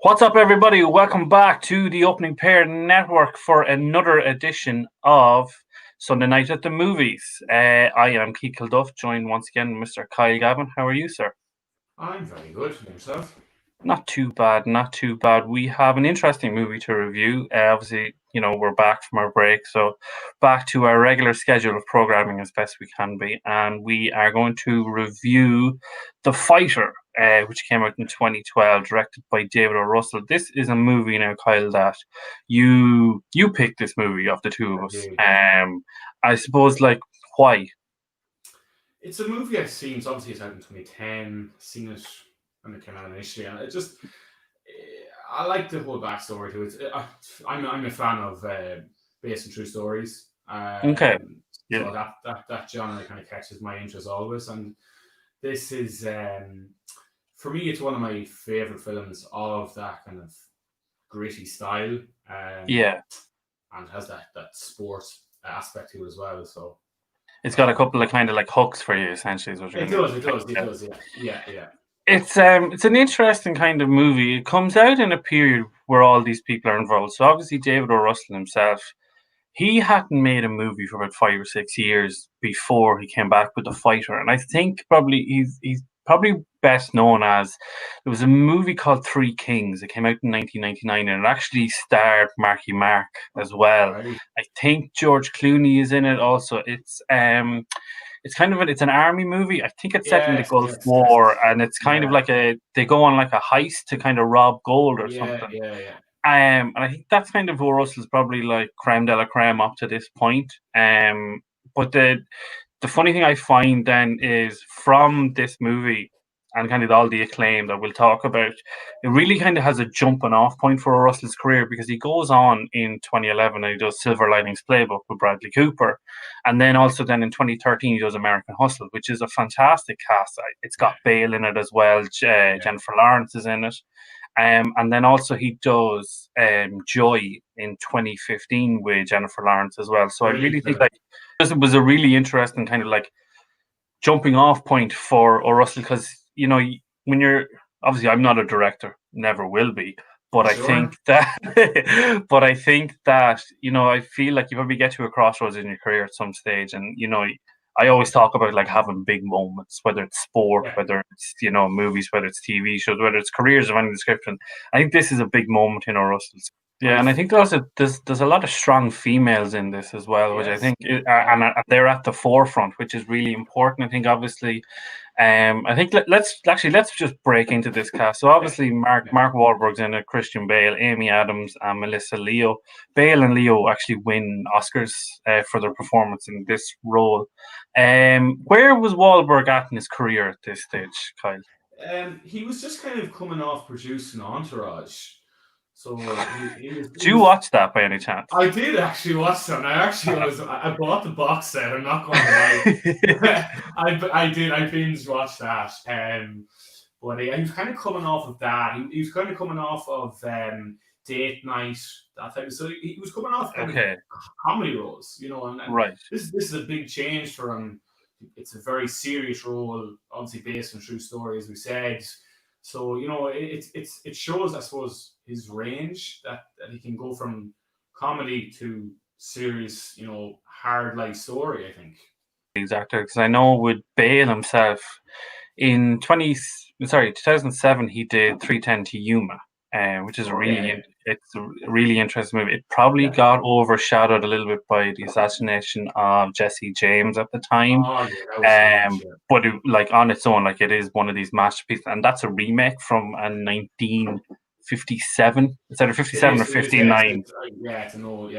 What's up, everybody? Welcome back to the Opening Pair Network for another edition of Sunday Night at the Movies. I am Kilduff, joined once again Mr. Kyle Gavin. How are you, sir? I'm very good. And yourself? Not too bad, not too bad. We have an interesting movie to review. Obviously, we're back from our break, so back to our regular schedule of programming as best we can be. And we are going to review The Fighter, which came out in 2012, directed by David O. Russell. This is a movie now, Kyle, that you picked this movie of the two of us. I suppose, why? It's a movie I've seen. So obviously, it's out in 2010. Seen it when it came out initially, and I like the whole backstory to it. I'm a fan of based on true stories. Okay. Yeah. So that genre kind of catches my interest always, and this is for me, it's one of my favorite films of that kind of gritty style. Yeah. And it has that sport aspect to it as well. So it's got a couple of kind of like hooks for you, essentially. Is what you're it does. Yeah. It's an interesting kind of movie. It comes out in a period where all these people are involved. So obviously David O. Russell himself, he hadn't made a movie for about 5 or 6 years before he came back with The Fighter. And I think probably he's probably best known as, there was a movie called Three Kings. It came out in 1999 and it actually starred Marky Mark as well. Right. I think George Clooney is in it also. It's kind of it's an army movie. I think it's set in the Gulf War, and it's kind of like they go on like a heist to kind of rob gold or something. Yeah. And I think that's kind of who Russell's probably like creme de la creme up to this point. But the funny thing I find then is from this movie and kind of all the acclaim that we'll talk about, it really kind of has a jumping off point for Russell's career, because he goes on in 2011 and he does Silver Linings Playbook with Bradley Cooper. And then also then in 2013, he does American Hustle, which is a fantastic cast. It's got Bale in it as well. Jennifer Lawrence is in it. And then also he does Joy in 2015 with Jennifer Lawrence as well. So I really think it was a really interesting kind of like jumping off point for Russell, because when you're, obviously I'm not a director, never will be, but I think that I feel like you probably get to a crossroads in your career at some stage, and I always talk about like having big moments, whether it's sport, whether it's movies, whether it's TV shows, whether it's careers of any description. I think this is a big moment in Russell's. Yeah, and I think there's a lot of strong females in this as well, which I think and they're at the forefront, which is really important. I think obviously, I think let's just break into this cast. So obviously Mark Wahlberg's in it, Christian Bale, Amy Adams, and Melissa Leo. Bale and Leo actually win Oscars for their performance in this role. Where was Wahlberg at in his career at this stage, Kyle? He was just kind of coming off producing Entourage. So did you watch that by any chance? I did actually watch that. I bought the box set. I'm not going to lie. I did. I binge watched that. But he was kind of coming off of that. He was kind of coming off of Date Night, that type of. So he was coming off kind of comedy roles, and right. This is a big change for him. It's a very serious role, obviously based on true story, as we said. So it shows, I suppose, his range that he can go from comedy to serious, hard life story, I think. Exactly, because I know with Bale himself, in 2007 he did 3:10 to Yuma, which is it's a really interesting movie. It probably got overshadowed a little bit by the assassination of Jesse James at the time. But like on its own, like it is one of these masterpieces, and that's a remake from a 1957. It's either 57 or 59. It's an old,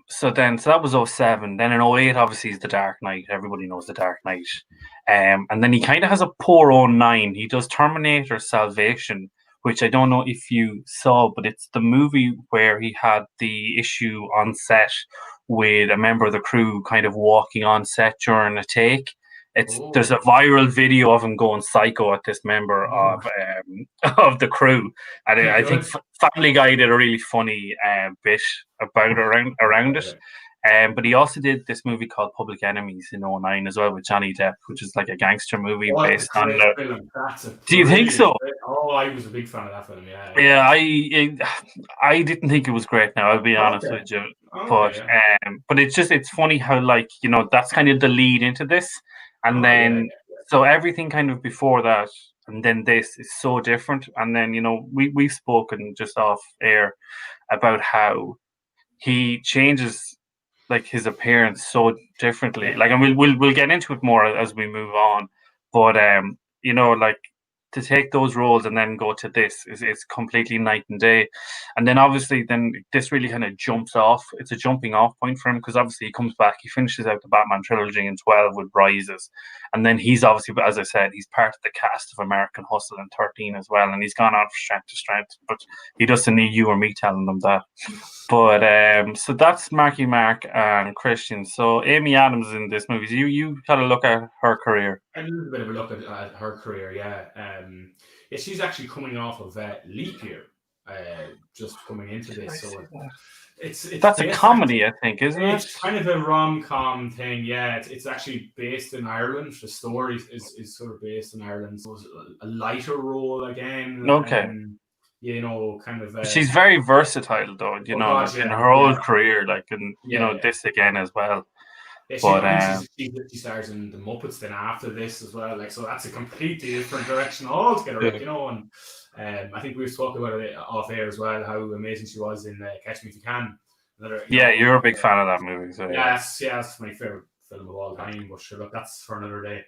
So that was 2007. Then in 2008, obviously, is The Dark Knight. Everybody knows The Dark Knight. And then he kind of has a poor 2009. He does Terminator Salvation, which I don't know if you saw, but it's the movie where he had the issue on set with a member of the crew kind of walking on set during a take. There's a viral video of him going psycho at this member of the crew, and I think Family Guy did a really funny bit about around it. But he also did this movie called Public Enemies in '09 as well with Johnny Depp, which is like a gangster movie What a based on great the. film. That's a Do you think brilliant so? film. Oh, I was a big fan of that film. Yeah, yeah. Yeah, I didn't think it was great. Now I'll be honest Okay. with you, Okay, yeah. but it's funny how like that's kind of the lead into this, and Oh, yeah, then so everything kind of before that, and then this is so different, and then we've spoken just off air about how he changes like his appearance so differently. yeah. Like, and we'll get into it more as we move on. But like to take those roles and then go to this is completely night and day. And then obviously, then this really kind of jumps off. It's a jumping off point for him because obviously he comes back. He finishes out the Batman trilogy in 12 with Rises, and then he's obviously, as I said, he's part of the cast of American Hustle in 13 as well, and he's gone on from strength to strength. But he doesn't need you or me telling them that. But so that's Marky Mark and Christian. So Amy Adams in this movie. So you had a look at her career. I did a bit of a look at her career, yeah. Yeah, she's actually coming off of leap year, just coming into this. So it's That's a based comedy, I think, isn't it? It's kind of a rom-com thing, yeah. It's actually based in Ireland. The story is sort of based in Ireland. So it's a lighter role again. Okay. Kind of. She's very versatile, though. Oh God, like in yeah, her whole yeah, career, like and yeah. this again as well. Yeah, But I think she stars in the Muppets then after this as well. Like, so that's a completely different direction altogether. And I think we've spoken about it off air as well. How amazing she was in Catch Me If You Can. You're a big fan of that movie, so that's my favorite film of all time. But sure, look, that's for another day.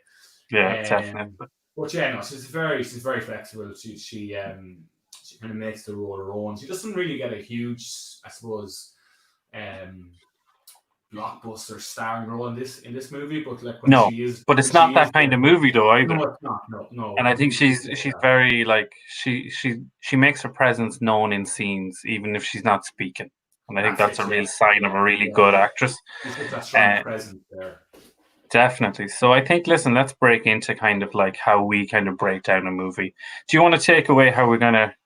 Yeah, definitely. But yeah, no, she's very flexible. She kind of makes the role her own. She doesn't really get a huge, I suppose, blockbuster starring role in this movie, but like when she is, but it's not that kind of movie though either. No, it's not. No. And I think she's very like she makes her presence known in scenes even if she's not speaking. And I think that's a real sign of a really good actress. She's got that strong presence there. Definitely. So I think, listen, let's break into kind of like how we kind of break down a movie. Do you want to take away how we're gonna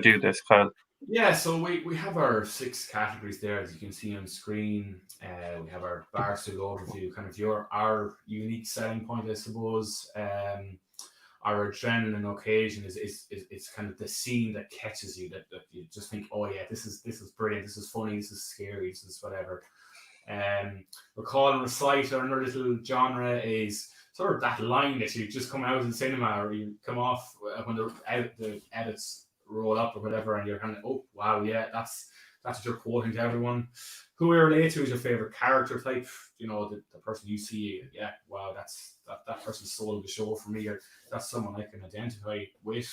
do this, Kyle? Yeah, so we have our 6 categories there, as you can see on screen. We have our Barstool overview, kind of our unique selling point, I suppose. Our adrenaline occasion is kind of the scene that catches you, that you just think, oh yeah, this is brilliant, this is funny, this is scary, this is whatever. Recall and recite, or another little genre, is sort of that line that you just come out in cinema, or you come off when the edits roll up or whatever, and you're kind of, oh wow, yeah, that's what you're quoting to everyone. Who we relate to is your favorite character type. The person you see, yeah, wow, that person stole the show for me, or that's someone I can identify with.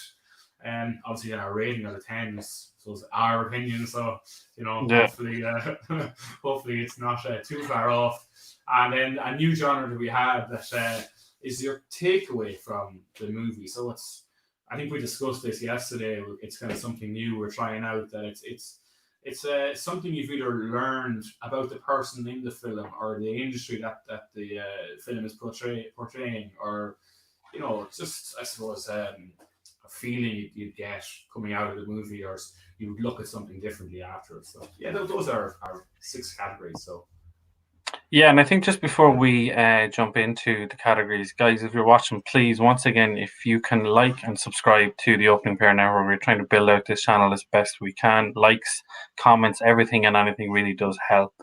Obviously, then our rating out of 10 is our opinion, so hopefully it's not too far off. And then a new genre that we have that is your takeaway from the movie. So I think we discussed this yesterday. It's kind of something new we're trying out, that it's something you've either learned about the person in the film or the industry that the film is portraying, or just, I suppose, a feeling you'd get coming out of the movie, or you would look at something differently afterwards. So yeah, those are our 6 categories. So yeah, and I think just before we jump into the categories, guys, if you're watching, please, once again, if you can like and subscribe to the Opening Pair now, where we're trying to build out this channel as best we can. Likes, comments, everything and anything really does help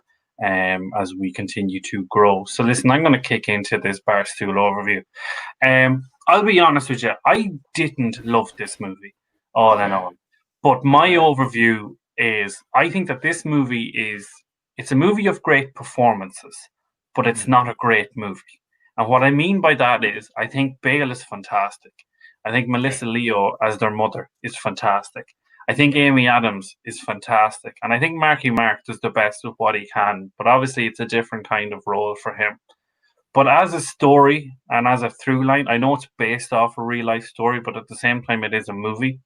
as we continue to grow. So listen, I'm going to kick into this Barstool overview. I'll be honest with you, I didn't love this movie all in all. But my overview is, I think that this movie it's a movie of great performances, but it's not a great movie. And what I mean by that is, I think Bale is fantastic. I think Melissa Leo as their mother is fantastic. I think Amy Adams is fantastic. And I think Marky Mark does the best of what he can. But obviously, it's a different kind of role for him. But as a story and as a through line, I know it's based off a real life story, but at the same time, it is a movie.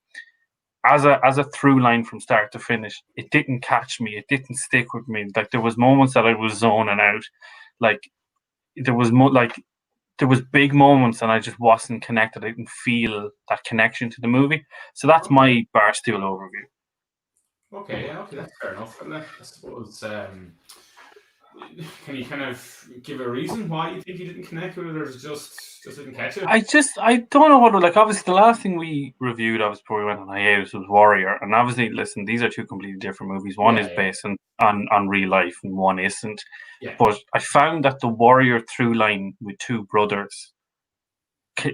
As a through line from start to finish, it didn't catch me. It didn't stick with me. Like, there was moments that I was zoning out. Like, there was big moments and I just wasn't connected. I didn't feel that connection to the movie. So that's my Barstool overview. Okay, that's fair enough. And I suppose Can you kind of give a reason why you think you didn't connect with it, or just didn't catch it? I don't know what, like, obviously the last thing we reviewed, obviously before we went on hiatus, was Warrior, and obviously, listen, these are two completely different movies. One is Yeah, based on real life, and one isn't. yeah, But I found that the Warrior through line with two brothers,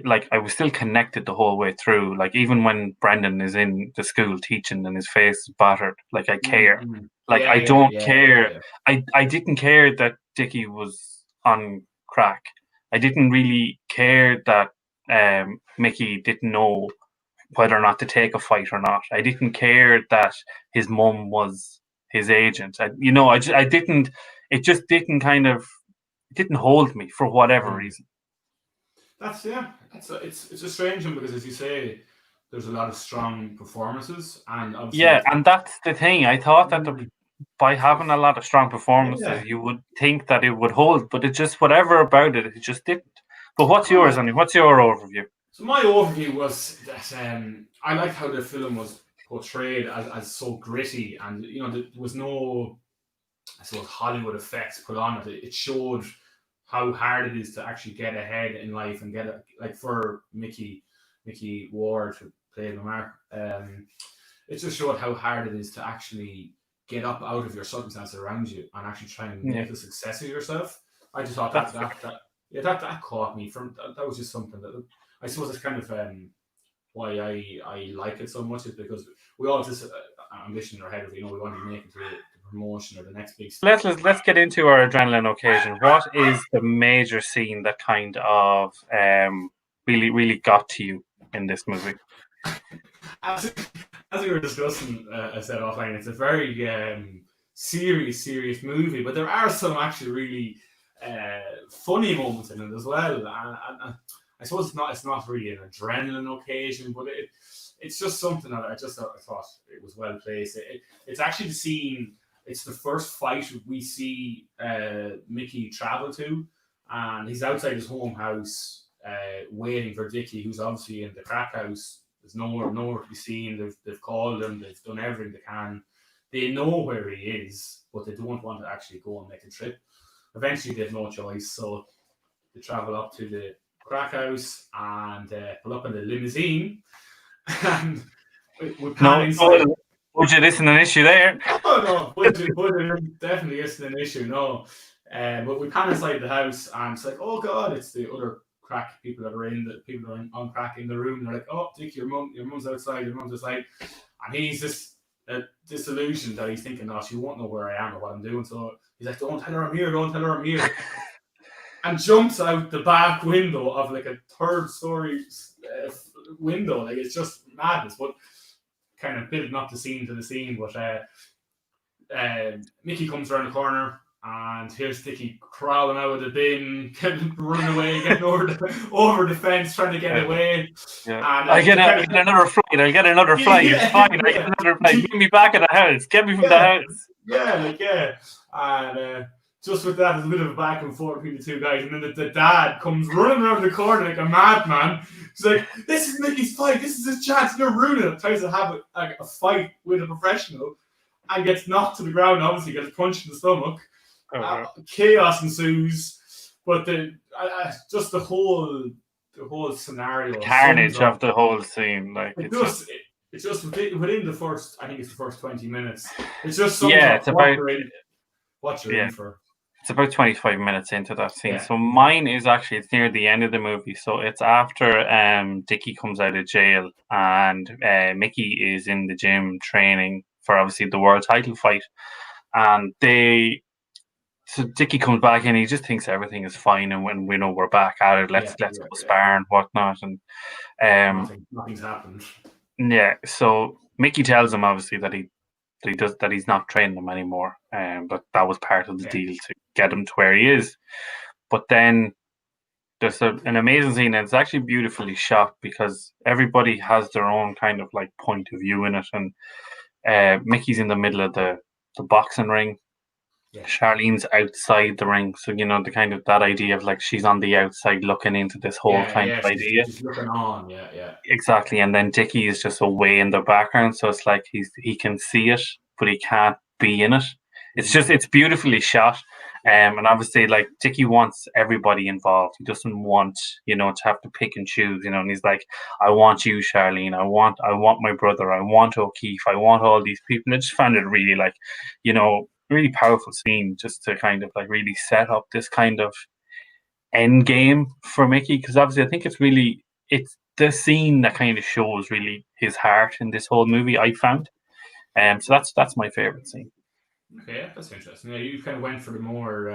like, I was still connected the whole way through. Like, even when Brendan is in the school teaching and his face is battered, like, I care. mm-hmm. Like, Yeah, I yeah, don't yeah, care. yeah. I didn't care that Dickie was on crack. I didn't really care that Mickey didn't know whether or not to take a fight or not. I didn't care that his mum was his agent. I didn't. It just didn't kind of. It didn't hold me for whatever Mm. reason. That's yeah. It's a strange one because, as you say, there's a lot of strong performances, and obviously, Yeah, and that's the thing. I thought that by having a lot of strong performances, yeah. you would think that it would hold, but it just, whatever about it, it just didn't. But what's Oh yours, yeah. Andy? What's your overview? So my overview was that I liked how the film was portrayed as so gritty, and there was no, I suppose, Hollywood effects put on it. It showed how hard it is to actually get ahead in life and get it, like for Mickey Ward to play Lamar. It just showed how hard it is to actually get up out of your circumstances around you and actually try and Yeah, make a success of yourself. I just thought that's that caught me from that was just something that I suppose it's kind of why I like it so much is because we all just ambition in our head of we want to make it to the promotion or the next big. let's get into our adrenaline occasion. What is the major scene that kind of really got to you in this movie? As we were discussing, I said offline, it's a very serious movie, but there are some actually really funny moments in it as well. And I suppose it's not really an adrenaline occasion, but it's just something that I thought it was well placed. It's actually the scene. It's the first fight we see Mickey travel to, and he's outside his home house waiting for Dickie, who's obviously in the crack house. There's nowhere to be seen. They've called him. They've done everything they can. They know where he is, but they don't want to actually go and make a trip. Eventually, they have no choice, so they travel up to the crack house and pull up in the limousine. And we pan inside. Budget isn't an issue there. Oh no, budget definitely isn't an issue. No, but we pan inside the house, and it's like, oh god, it's the other crack people that are on crack in the room. They're like, oh, Dick, your mum's outside, and he's just disillusioned that he's thinking, oh, she won't know where I am or what I'm doing. So he's like, don't tell her I'm here, and jumps out the back window of like a third story window. Like, it's just madness, but kind of building up the scene to the scene. But Mickey comes around the corner, and here's Dickie crawling out of the bin, running away, getting over the fence, trying to get away. Yeah. And I'll get another flight. It's fine. I get another flight. Get me back at the house. Get me from the house. Yeah. And just with that, there's a bit of a back and forth between the two guys, and then the dad comes running around the corner like a madman. He's like, "This is Mickey's fight. This is his chance. You're ruining it." Tries to have a fight with a professional, and gets knocked to the ground. Obviously, gets punched in the stomach. Chaos ensues, but just the whole scenario, the carnage of the whole scene, like it's just within the first, I think it's the first 20 minutes. It's just it's about what you're in for. It's about 25 minutes into that scene. So mine is actually, it's near the end of the movie. So it's after Dickie comes out of jail and Mickey is in the gym training for obviously the world title fight. And so Dickie comes back and he just thinks everything is fine, and when we know we're back at it, let's go spar and whatnot. And nothing's happened. Yeah, so Mickey tells him obviously that he's not training him anymore, but that was part of the deal to get him to where he is. But then there's an amazing scene, and it's actually beautifully shot because everybody has their own kind of like point of view in it, and Mickey's in the middle of the boxing ring. Yeah. Charlene's outside the ring, so the kind of that idea of like she's on the outside looking into this whole kind of idea. She's looking on, exactly. And then Dickie is just away in the background, so it's like he can see it, but he can't be in it. It's beautifully shot, And obviously, like Dickie wants everybody involved. He doesn't want, to have to pick and choose. And he's like, I want you, Charlene. I want my brother. I want O'Keefe. I want all these people. And I just found it really like, really powerful scene just to kind of like really set up this kind of end game for Mickey, because obviously I think it's the scene that kind of shows really his heart in this whole movie. I found, so that's my favorite scene. Okay, yeah, that's interesting. Yeah, you kind of went for the more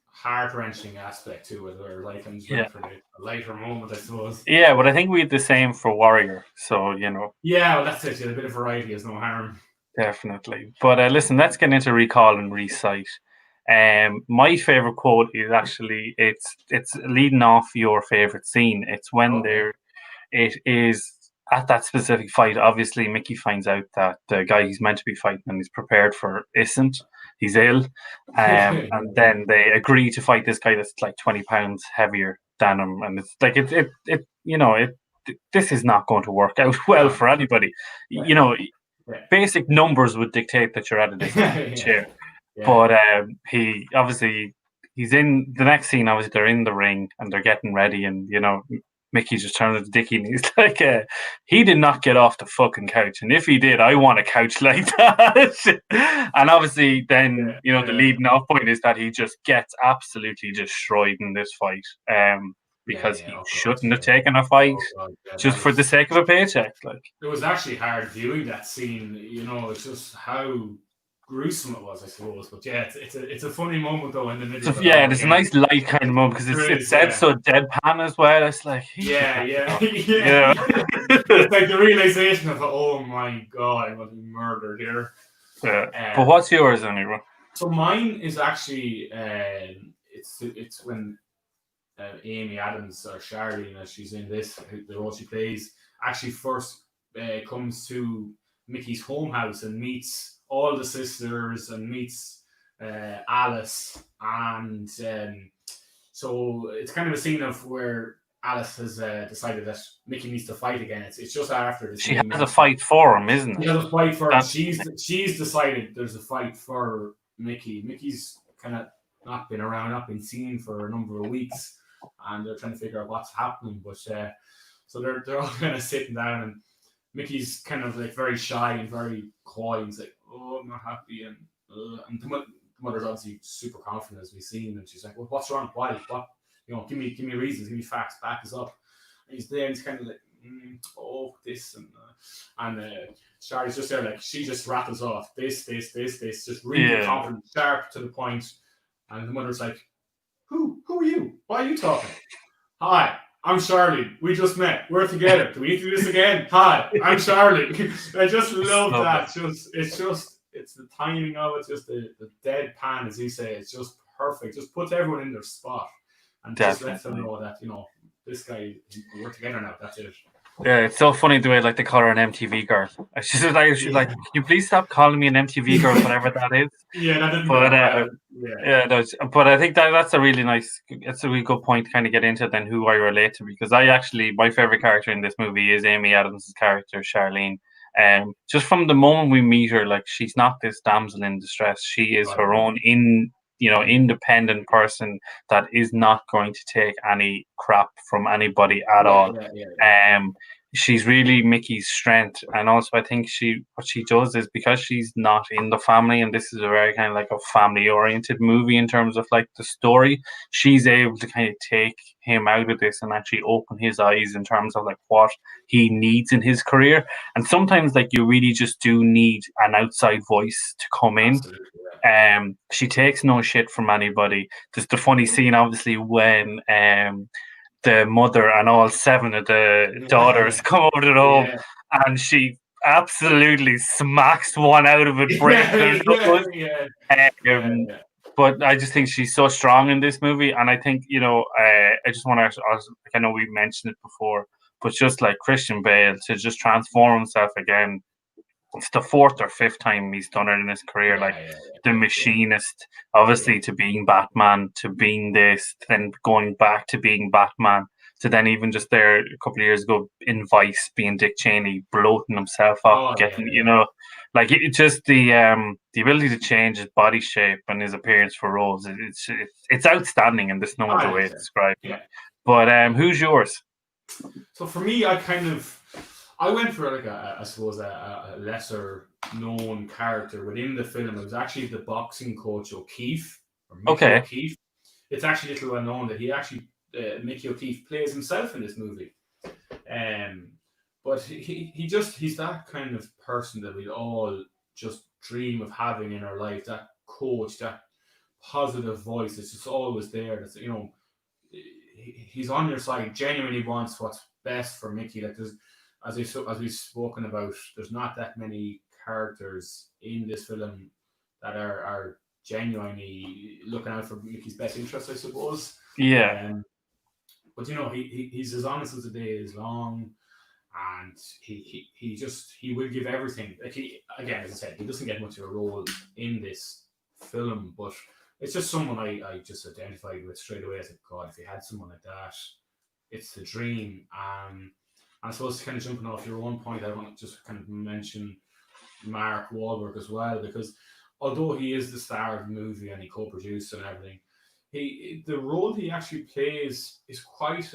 heart wrenching aspect to it, or like I'm just Yeah, went for the lighter moment, I suppose. yeah, but I think we had the same for Warrior, so Yeah, well, that's it. Yeah, a bit of variety is no harm. definitely. But listen, let's get into recall and recite. My favorite quote is actually it's leading off your favorite scene. It's when Okay. it is at that specific fight. Obviously, Mickey finds out that the guy he's meant to be fighting and he's prepared for isn't. He's ill, and then they agree to fight this guy that's like 20 pounds heavier than him, and it's like this is not going to work out well No. for anybody. Yeah. Basic numbers would dictate that you're at a Yeah. chair. Yeah. But he obviously he's in the next scene. Obviously, they're in the ring and they're getting ready, and Mickey just turns to Dickie and he's like, "He did not get off the fucking couch, and if he did, I want a couch like that." And obviously, then the leading off point is that he just gets absolutely destroyed in this fight, because he Oh, God, shouldn't have taken a fight Oh, God, yeah, just for the sake of a paycheck, like. it was actually hard viewing that scene. It's just how gruesome it was, I suppose. But yeah, it's a funny moment though in the middle So, of it yeah, all. it's a Again. nice light kind of moment because it's said so deadpan as well. It's like Yeah. yeah. It's like the realization of, oh my God, I'm going to be murdered here. But what's yours, anyway? So mine is actually it's when Amy Adams, or Charlene, as she's in this, the role she plays, actually first comes to Mickey's home house and meets all the sisters and meets Alice, and so it's kind of a scene of where Alice has decided that Mickey needs to fight again. It's just after she has a fight for him, isn't it? She has a fight for him. She's decided there's a fight for Mickey. Mickey's kind of not been seen for a number of weeks, and they're trying to figure out what's happening. But so they're all kind of sitting down, and Mickey's kind of like very shy and very quiet. He's like, "Oh, I'm not happy," and the mother's obviously super confident, as we've seen, and she's like, "Well, what's wrong? Why? What? Give me reasons, give me facts, back us up." And he's there, and he's kind of like, this and Charlie's just there, like she just rattles off this, just really confident, sharp to the point, and the mother's like, Who are you? Why are you talking? Hi, I'm Charlie. We just met. We're together. Do we need to do this again? Hi, I'm Charlie. I just love that. It's the timing of it, just the deadpan, as you say. It's just perfect. Just puts everyone in their spot, and just lets them know that this guy, we're together now. That's it. Yeah, it's so funny the way like they call her an MTV girl. She's like, can you please stop calling me an MTV girl, whatever that is. Yeah, that didn't. But but I think that's a really good point to kind of get into then who I relate to, because my favorite character in this movie is Amy Adams' character Charlene. Just from the moment we meet her, like she's not this damsel in distress. She is her own independent person that is not going to take any crap from anybody at all. She's really Mickey's strength, and also I think what she does is, because she's not in the family, and this is a very kind of like a family oriented movie in terms of like the story, she's able to kind of take him out of this and actually open his eyes in terms of like what he needs in his career. And sometimes like you really just do need an outside voice to come in. She takes no shit from anybody. There's the funny scene obviously when the mother and all 7 of the daughters come over to the home, and she absolutely smacks one out of it, breaks their knuckles. But I just think she's so strong in this movie, and I think I just want to. I know we mentioned it before, but just like Christian Bale to just transform himself again. It's the 4th or 5th time he's done it in his career. The Machinist, obviously, to being Batman, to being this, then going back to being Batman. to then even just there a couple of years ago in Vice being Dick Cheney, bloating himself up, Oh getting yeah. like it just the ability to change his body shape and his appearance for roles. It's outstanding, and there's no other I way think of so. describing Yeah. it. But Yeah. who's yours? So for me, I went for like I suppose a lesser known character within the film. It was actually the boxing coach O'Keefe or Mickey Okay, O'Keefe. It's actually little well known that he actually Mickey O'Keefe plays himself in this movie. Um, but he's that kind of person that we all just dream of having in our life. That coach, that positive voice that's just always there. That's he's on your side. Genuinely wants what's best for Mickey. Like there's as we've spoken about, there's not that many characters in this film that are genuinely looking out for Mickey's best interest, I suppose. yeah, Um, but he's as honest as the day is long, and he will give everything. Like again, as I said, he doesn't get much of a role in this film, but it's just someone I just identified with straight away. I said, God, if you had someone like that, it's the dream. And I suppose kind of jumping off your own point, I want to just kind of mention Mark Wahlberg as well, because although he is the star of the movie and he co-produced and everything, the role he actually plays is quite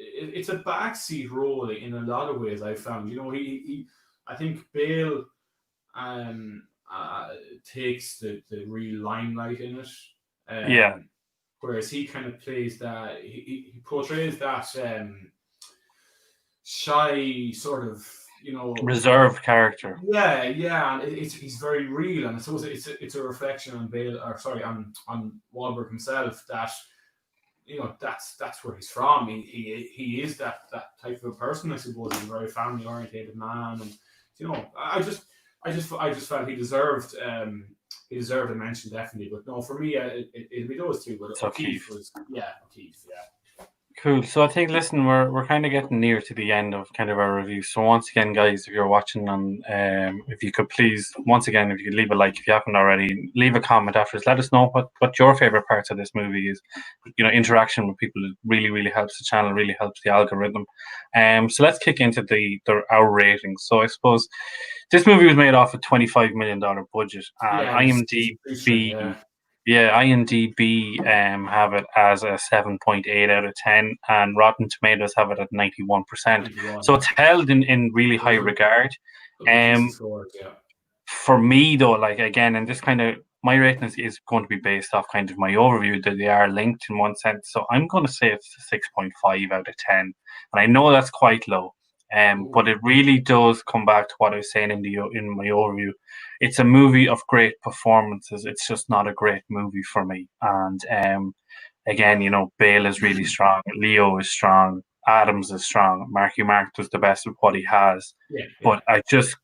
it's a backseat role in a lot of ways. I found, I think Bale um, uh, takes the real limelight in it, yeah. whereas he kind of plays that he portrays that shy sort of Reserved character. yeah, and he's very real, and I suppose it's a reflection on Bale, or sorry, on Wahlberg himself, that that's where he's from. He is that type of a person, I suppose. He's a very family orientated man, and I just felt he deserved a mention definitely. But no, for me, it'd be those two. But It's O'Keefe O'Keefe. was O'Keefe, yeah. Cool. So I think, listen, we're kind of getting near to the end of kind of our review. So once again, guys, if you're watching on, if you could please, once again, if you could leave a like if you haven't already, leave a comment afterwards. Let us know what your favorite parts of this movie is. Interaction with people really really helps the channel, really helps the algorithm. So let's kick into our ratings. So I suppose this movie was made off a $25 million budget, and Yeah, it's featuring, yeah. IMDb. Yeah, IMDb have it as a 7.8 out of 10, and Rotten Tomatoes have it at 91%. 91, So yeah. it's held in really high regard. Decent Um, scores, yeah. for me though, like again, and this kind of my rating is going to be based off kind of my overview that they are linked in one sense. So I'm going to say it's a 6.5 out of 10, and I know that's quite low. Ooh. But it really does come back to what I was saying in my overview. It's a movie of great performances. It's just not a great movie for me. And again, Bale is really strong. Leo is strong. Adams is strong. Marky Mark does the best of what he has. Yeah. But I just,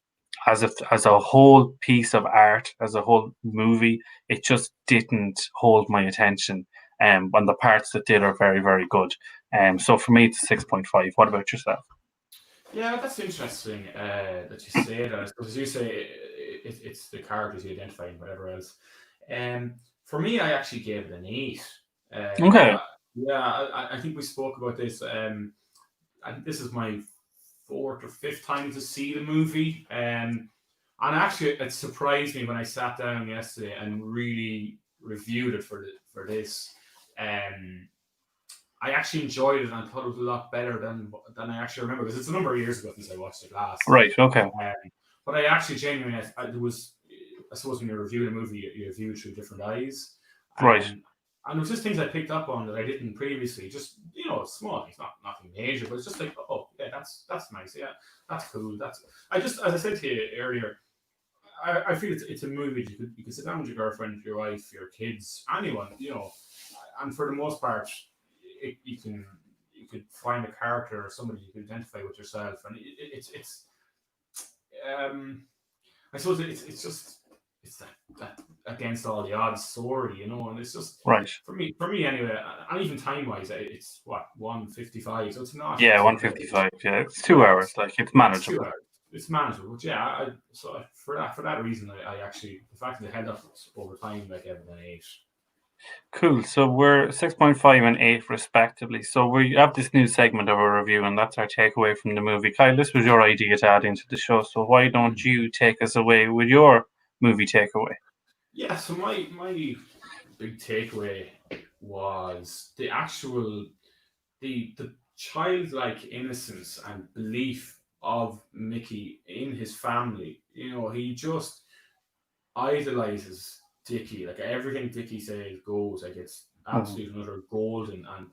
as a whole piece of art, as a whole movie, it just didn't hold my attention. And the parts that did are very, very good. So for me, it's a 6.5. What about yourself? Yeah, that's interesting that you say that. Because as you say, it's the characters you identify and whatever else. For me, I actually gave it an 8. Okay. Yeah, I think we spoke about this. I think this is my fourth or fifth time to see the movie. And actually, it surprised me when I sat down yesterday and really reviewed it for this. Um, I actually enjoyed it and I thought it was a lot better than I actually remember, because it's a number of years ago since I watched it last. Right. Okay. But I actually genuinely, there was, I suppose when you're reviewing a movie, you review it through different eyes. Right. And there was just things I picked up on that I didn't previously. Just small things, nothing major, but it's just like, oh yeah, that's nice, yeah, that's cool. As I said to you earlier, I feel it's a movie you could sit down with your girlfriend, your wife, your kids, anyone, and for the most part, you could find a character or somebody you could identify with yourself, and it's I suppose it's that against all the odds story, and it's just Right. for me anyway, and even time wise, it's what 1:55, so it's not 1:55. Yeah, it's 2 hours. Like it's it's 2 manageable. hours. It's manageable, but yeah, so for that reason, I actually, the fact that they held up over time, like, gave it an 8. Cool. So we're 6.5 and 8 respectively. So we have this new segment of our review, and that's our takeaway from the movie. Kyle, this was your idea to add into the show, so why don't you take us away with your movie takeaway? Yeah, so my big takeaway was the childlike innocence and belief of Mickey in his family. He just idolizes Dickie. Like everything Dickie says goes. Like it's absolute another golden. And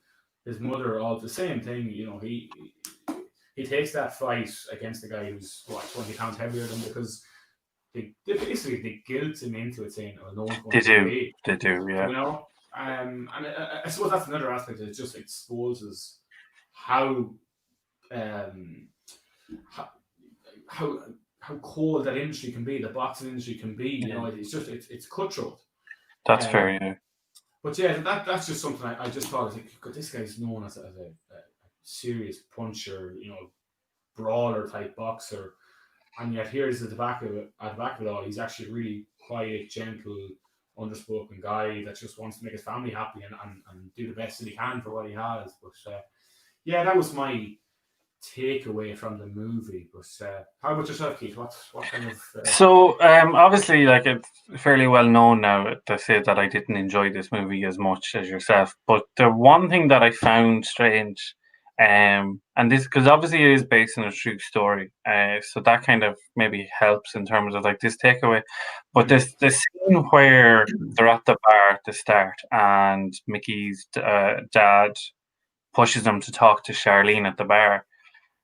his mother, all the same thing. He takes that fight against the guy who's 20 pounds heavier than him because they basically they guilt him into it, saying, "Oh, no one's going to pay." They do, yeah. And I suppose that's another aspect. It just exposes how how cold that industry can be, the boxing industry can be. It's cutthroat. That's fair, yeah. But yeah, that's just something I just thought. God, this guy's known as a serious puncher, brawler type boxer, and yet here's at the back of it all, he's actually a really quiet, gentle, underspoken guy that just wants to make his family happy and do the best that he can for what he has. But yeah, that was my takeaway from the movie. But how about yourself, Keith? What kind of? So obviously, like it's fairly well known now to say that I didn't enjoy this movie as much as yourself. But the one thing that I found strange, and this because obviously it is based on a true story, so that kind of maybe helps in terms of like this takeaway. But this scene where they're at the bar at the start, and Mickey's dad pushes him to talk to Charlene at the bar,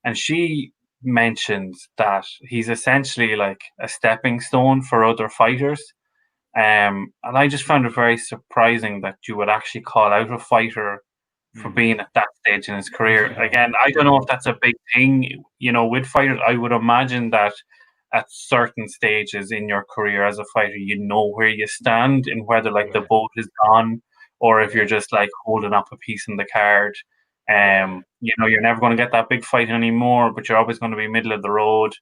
and she mentions that he's essentially like a stepping stone for other fighters. And I just found it very surprising that you would actually call out a fighter for being at that stage in his career. Again, I don't know if that's a big thing, with fighters. I would imagine that at certain stages in your career as a fighter, you know where you stand and whether like the boat is gone or if you're just like holding up a piece in the card. You're never going to get that big fight anymore, but you're always going to be middle of the road,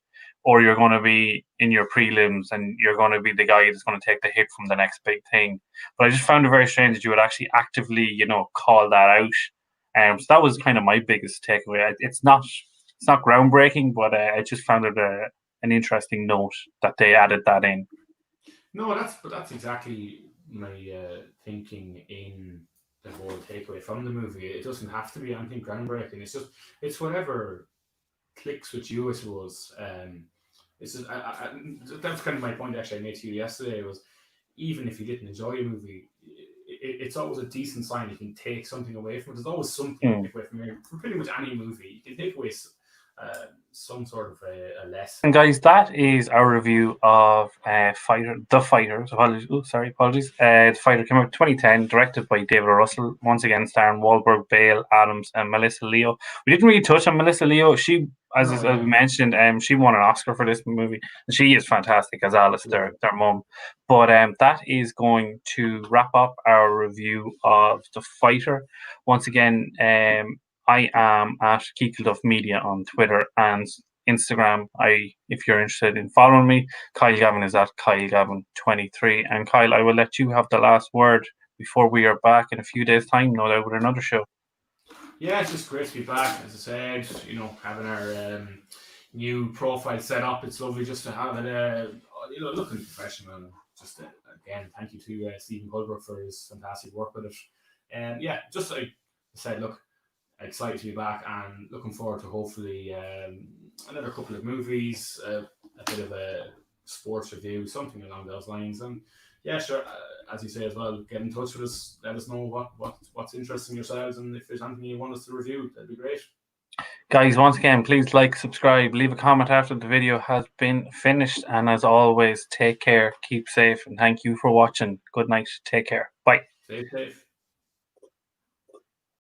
or you're going to be in your prelims and you're going to be the guy that's going to take the hit from the next big thing. But I just found it very strange that you would actually actively, call that out. So that was kind of my biggest takeaway. It's not groundbreaking, but I just found it an interesting note that they added that in. No, that's exactly my thinking in the whole takeaway from the movie. It doesn't have to be anything groundbreaking. It's whatever clicks with you, I suppose. It's just that's kind of my point actually I made to you yesterday was even if you didn't enjoy a movie, it's always a decent sign you can take something away from it. There's always something to take away from it. For pretty much any movie, you can take away some sort of a lesson. And guys, that is our review of The Fighter. Apologies. The Fighter came out in 2010, directed by David O. Russell, once again starring Wahlberg, Bale, Adams, and Melissa Leo. We didn't really touch on Melissa Leo. She, as we mentioned, she won an Oscar for this movie, and she is fantastic as Alice, their mum. But that is going to wrap up our review of The Fighter. Once again, I am at Kilduff Media on Twitter and Instagram. If you're interested in following me, Kyle Gavin is at KyleGavin23. And Kyle, I will let you have the last word before we are back in a few days' time, no doubt, with another show. Yeah, it's just great to be back. As I said, having our new profile set up, it's lovely just to have it, looking professional. Just again, thank you to Stephen Colbrook for his fantastic work with it. And yeah, just like I said, look, excited to be back and looking forward to hopefully another couple of movies, a bit of a sports review, something along those lines. And yeah, sure, as you say as well, get in touch with us, let us know what's interesting yourselves, and if there's anything you want us to review, that'd be great. Guys, once again, please like, subscribe, leave a comment after the video has been finished, and as always, take care, keep safe, and thank you for watching. Good night, take care, bye. Stay safe.